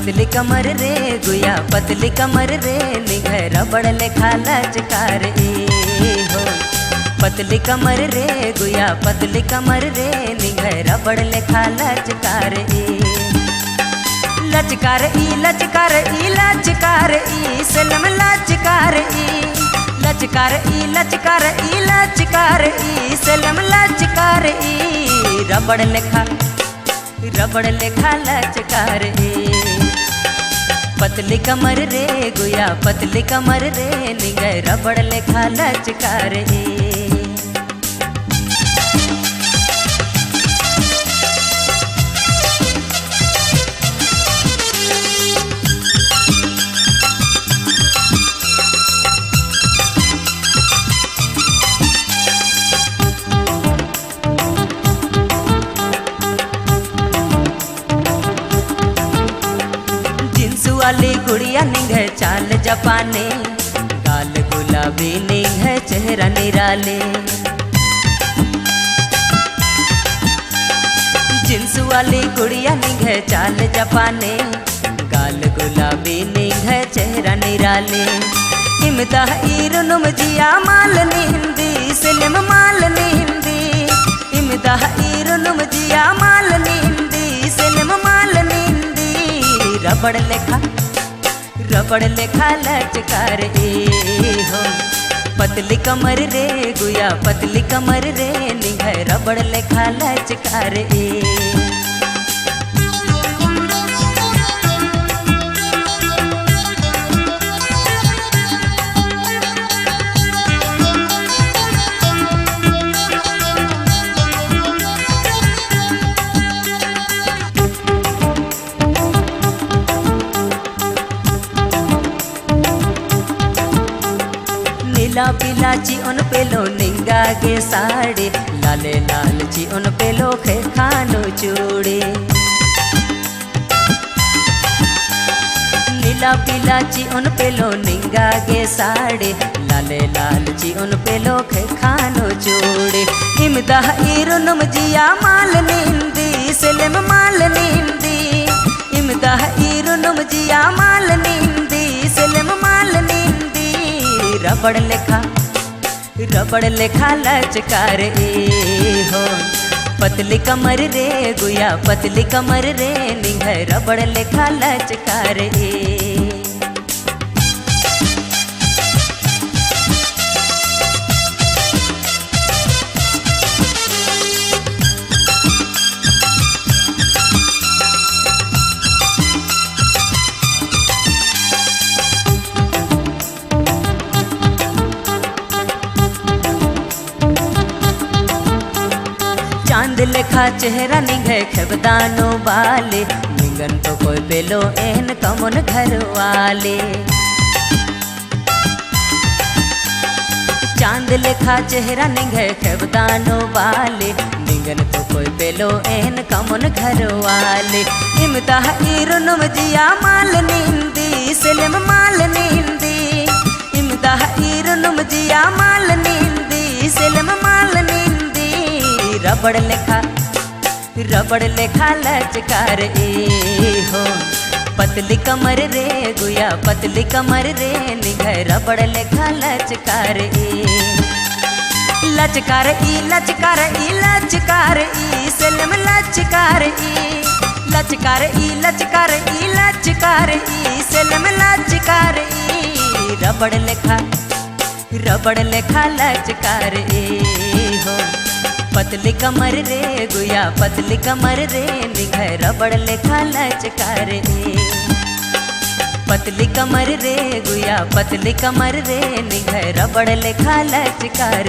पतली कमर रे गुया पतली कमर रे निघे रबड़ लेखा लचकार हो। पतली कमर रे गुया पतली कमर रे निघे रबड़ लेखा लचकार लचकार लचकार लचकार सलम लचकार लचकार लचकार लचकार सलम लचकार रबड़ लेखा लचकार पतली कमर रे गुया पतली कमर रे निगे रबड़ लेखा लचकार वाली गुड़िया निघे चाल जपाने गाल गुलाबी निघे चेहरा निराले जिन्स वाली गुड़िया निघे चाल जपाने गाल गुलाबी निघे चेहरा निराले इमदाह ईरुनुम जिया माल निंदी सिलम माल निंदी इमदाह ईरुनुम जिया माल निंदी सिलम माल निंदी रबड़ लेखा लचकार हो। पतली कमर रे गुया पतली कमर रे निघे रबड़ लेखा लचकार नीला पीला ची उन पेलो निंगा के साड़े लाले लाल ची उन पेलो खे खानो चूड़े नीला पीला ची उन पेलो निंगा के साड़े लाले लाल ची उन पेलो खे खानो चूड़े इमदाह ईरुनुम जिया माल निंदी सिलम माल निंदी इमदाह ईरुनुम जिया माल निंदी सिलम माल निंदी रबड़ लेखा लचकार हो। पतली कमर रे गुया पतली कमर रे निघे रबड़ लेखा लचकार चांद लेखा चेहरा निघे खेबदानो बाले निगन तो कोई पेलो एन कमुन घर वाले चांद लेखा चेहरा निघे खेबदानो बाले निगन तो कोई पेलो एन कमुन घर वाले इमदाह ईरुनुम जिया माल निंदी सिलम माल निंदी इमदाह ईरुनुम जिया माल निंदी सिलम माल निंदी रबड़ लेखा लचकार हो। पतली कमर रे गुया पतली कमर रे निघे रबड़ लेखा लचकार लचकार लचकार लचकार सलम लचकार लचकार लचकार लचकार सलम लचकार रबड़ लेखा लचकार हो। पतली कमर रे गुया पतली कमर रे निघे रबड़ लेखा लचकार पतली कमर रे गुया पतली कमर रे निघे रबड़ लेखा लचकार